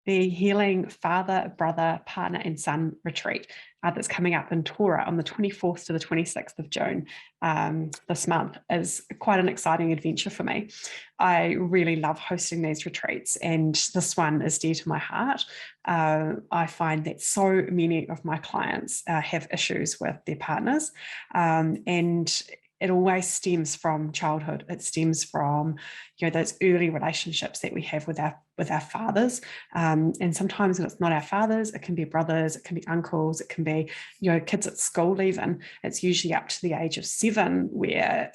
the Healing Father, Brother, Partner and Son retreat that's coming up in Tora on the 24th to the 26th of June this month is quite an exciting adventure for me. I really love hosting these retreats, and this one is dear to my heart. I find that so many of my clients have issues with their partners, and it always stems from childhood. It stems from, those early relationships that we have with our fathers. And sometimes when it's not our fathers, it can be brothers, it can be uncles, it can be, kids at school even. It's usually up to the age of 7 where,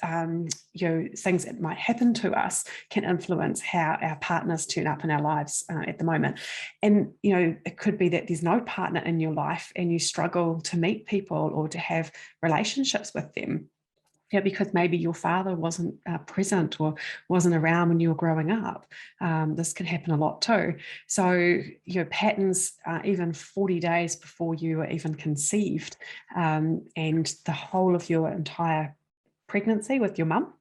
things that might happen to us can influence how our partners turn up in our lives at the moment. And, it could be that there's no partner in your life and you struggle to meet people or to have relationships with them. Because maybe your father wasn't present or wasn't around when you were growing up. This can happen a lot too. So patterns even 40 days before you were even conceived, and the whole of your entire pregnancy with your mum,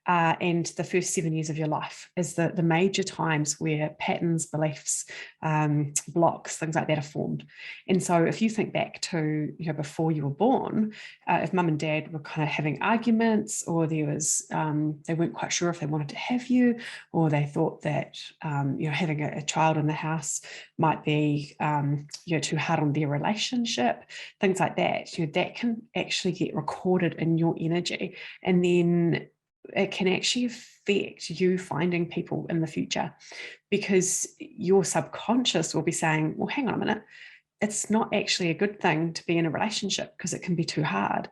and the first 7 years of your life is the major times where patterns, beliefs, blocks, things like that are formed. And so if you think back to, before you were born, if mum and dad were kind of having arguments, or there was, they weren't quite sure if they wanted to have you, or they thought that, having a child in the house might be, too hard on their relationship, things like that, that can actually get recorded in your energy. And then it can actually affect you finding people in the future, because your subconscious will be saying, well, hang on a minute, it's not actually a good thing to be in a relationship because it can be too hard.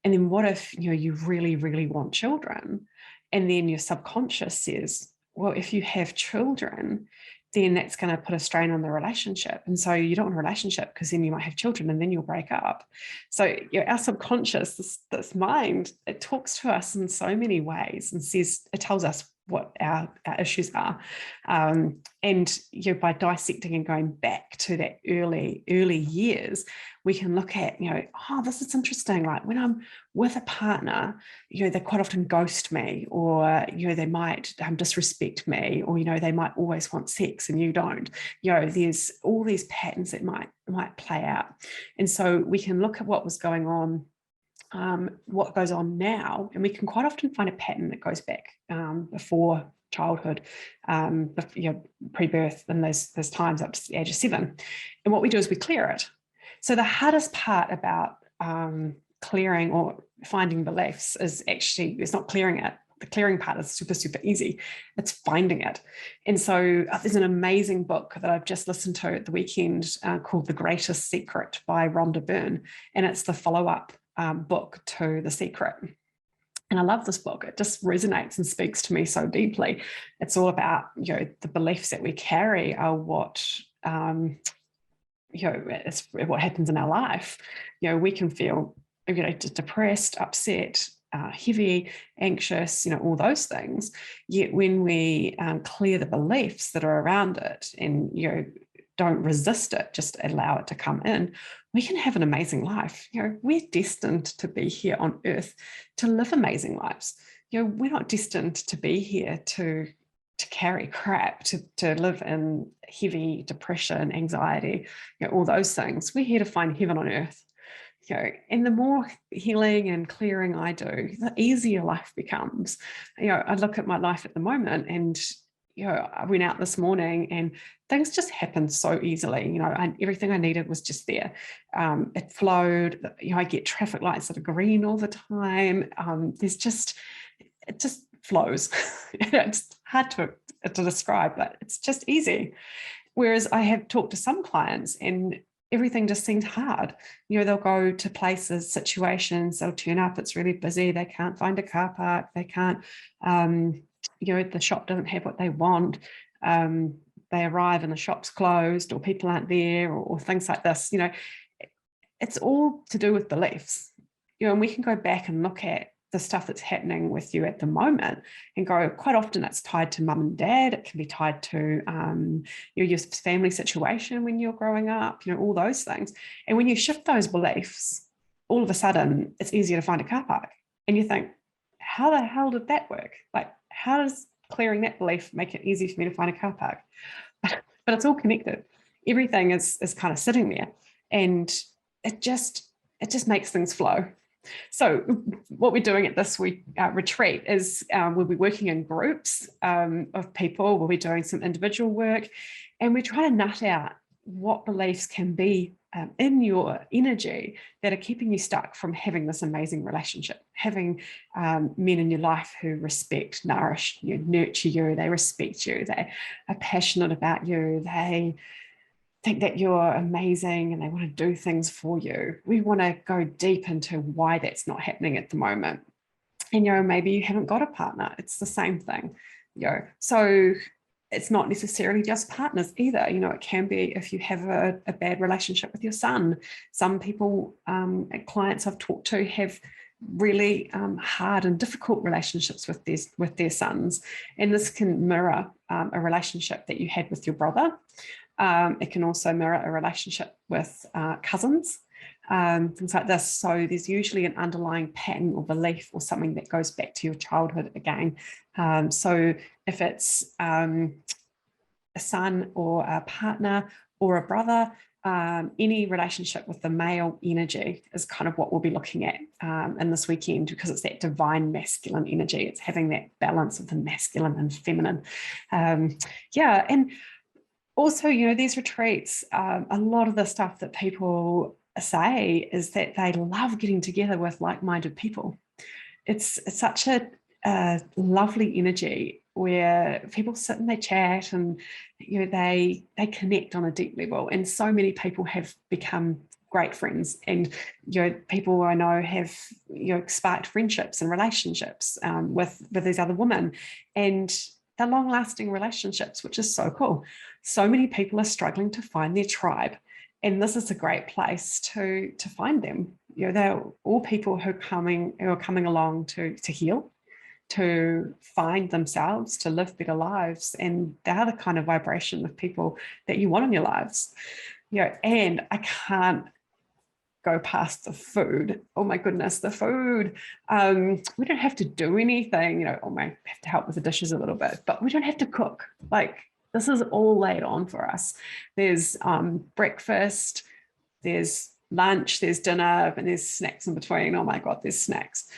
And then what if, you really, really want children? And then your subconscious says, well, if you have children, then that's going to put a strain on the relationship. And so you don't want a relationship because then you might have children and then you'll break up. So our subconscious, this mind, it talks to us in so many ways and it tells us what our issues are. And by dissecting and going back to that early years, we can look at, oh, this is interesting. Like when I'm with a partner, they quite often ghost me, or, they might disrespect me, or, they might always want sex and you don't. There's all these patterns that might play out. And so we can look at what was going on, what goes on now, and we can quite often find a pattern that goes back before childhood, pre-birth, and those times up to the age of 7. And what we do is we clear it. So the hardest part about clearing or finding beliefs is actually, it's not clearing it. The clearing part is super, super easy. It's finding it. And so there's an amazing book that I've just listened to at the weekend called The Greatest Secret by Rhonda Byrne. And it's the follow-up book to The Secret. And I love this book. It just resonates and speaks to me so deeply. It's all about, the beliefs that we carry are what, it's what happens in our life. We can feel, depressed, upset, heavy, anxious, all those things. Yet when we clear the beliefs that are around it and, don't resist it, just allow it to come in, we can have an amazing life. We're destined to be here on earth to live amazing lives. We're not destined to be here to carry crap, to live in heavy depression, anxiety, all those things. We're here to find heaven on earth. And the more healing and clearing I do, the easier life becomes. I look at my life at the moment, and I went out this morning and things just happened so easily. Everything I needed was just there. It flowed. I get traffic lights that are green all the time. It just flows. It's hard to describe, but it's just easy. Whereas I have talked to some clients and everything just seems hard. They'll go to places, situations, they'll turn up, it's really busy, they can't find a car park, they can't, the shop doesn't have what they want. They arrive and the shop's closed, or people aren't there, or things like this. It's all to do with beliefs. And we can go back and look at the stuff that's happening with you at the moment and go, quite often it's tied to mum and dad. It can be tied to your family situation when you're growing up, all those things. And when you shift those beliefs, all of a sudden it's easier to find a car park. And you think, how the hell did that work? Like, how does clearing that belief make it easy for me to find a car park? but it's all connected. Everything is kind of sitting there, and it just makes things flow. So what we're doing at this week retreat is we'll be working in groups of people. We'll be doing some individual work, and we're trying to nut out what beliefs can be in your energy that are keeping you stuck from having this amazing relationship, having men in your life who respect, nourish you, nurture you, they respect you, they are passionate about you, they think that you're amazing and they want to do things for you. We want to go deep into why that's not happening at the moment. And, maybe you haven't got a partner. It's the same thing, So it's not necessarily just partners either. It can be if you have a bad relationship with your son. Some people, clients I've talked to, have really hard and difficult relationships with their sons. And this can mirror a relationship that you had with your brother. It can also mirror a relationship with cousins, things like this. So there's usually an underlying pattern or belief or something that goes back to your childhood again. So if it's a son or a partner or a brother, any relationship with the male energy is kind of what we'll be looking at in this weekend, because it's that divine masculine energy. It's having that balance of the masculine and feminine. And also, these retreats, a lot of the stuff that people say is that they love getting together with like-minded people. It's such a lovely energy where people sit and they chat, and they connect on a deep level. And so many people have become great friends, and people I know have sparked friendships and relationships with these other women, and they're long-lasting relationships, which is so cool. So many people are struggling to find their tribe, and this is a great place to find them. They're all people who are coming along to heal, to find themselves, to live better lives, and they're the kind of vibration of people that you want in your lives. And I can't go past the food. Oh my goodness, the food. We don't have to do anything, I might have to help with the dishes a little bit, but we don't have to cook. Like, this is all laid on for us. There's breakfast, there's lunch, there's dinner, and there's snacks in between. Oh my God, there's snacks.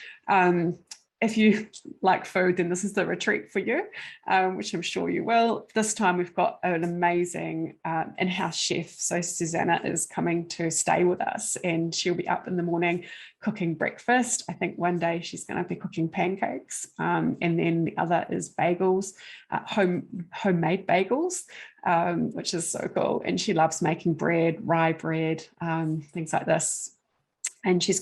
If you like food, then this is the retreat for you, which I'm sure you will. This time we've got an amazing in-house chef. So Susanna is coming to stay with us, and she'll be up in the morning cooking breakfast. I think one day she's going to be cooking pancakes, and then the other is bagels, homemade bagels, which is so cool. And she loves making bread, rye bread, things like this. And she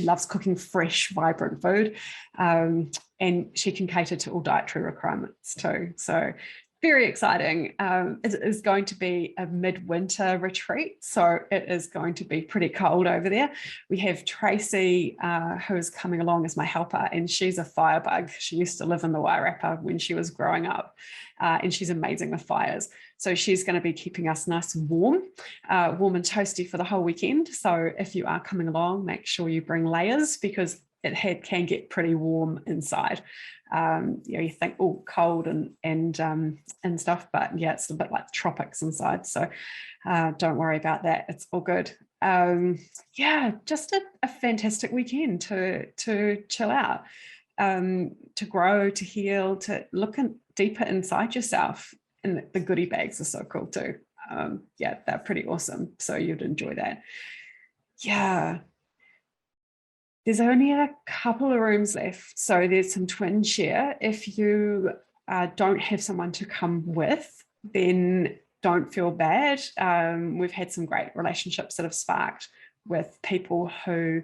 loves cooking fresh, vibrant food, and she can cater to all dietary requirements too. So very exciting. It is going to be a midwinter retreat, so it is going to be pretty cold over there. We have Tracy, who is coming along as my helper, and she's a firebug. She used to live in the Wairarapa when she was growing up, and she's amazing with fires. So she's going to be keeping us nice and warm and toasty for the whole weekend. So if you are coming along, make sure you bring layers, because it can get pretty warm inside. You think, oh, cold and stuff, but yeah, it's a bit like tropics inside. So don't worry about that. It's all good. Just a fantastic weekend to chill out, to grow, to heal, to look deeper inside yourself. And the goodie bags are so cool too. They're pretty awesome. So you'd enjoy that. Yeah. There's only a couple of rooms left. So there's some twin share. If you don't have someone to come with, then don't feel bad. We've had some great relationships that have sparked with people who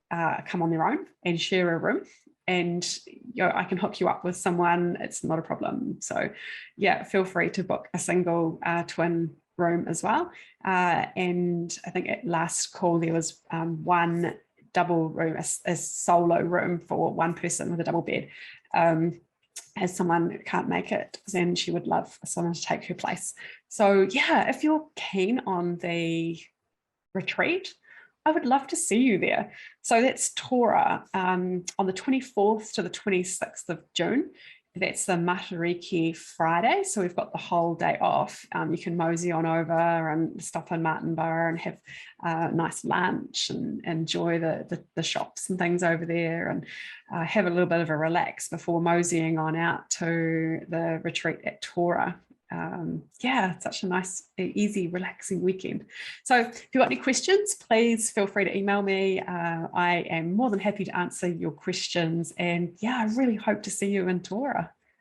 come on their own and share a room. And I can hook you up with someone. It's not a problem. So yeah, feel free to book a single twin room as well. And I think at last call there was one double room, a solo room for one person with a double bed. As someone can't make it, then she would love someone to take her place. So yeah, if you're keen on the retreat, I would love to see you there. So that's Tora on the 24th to the 26th of June. that's the Matariki Friday. So we've got the whole day off. You can mosey on over and stop in Martinborough and have a nice lunch and enjoy the shops and things over there, and have a little bit of a relax before moseying on out to the retreat at Tora. Yeah, such a nice, easy, relaxing weekend. So if you've got any questions, please feel free to email me. I am more than happy to answer your questions. And yeah, I really hope to see you in Tora.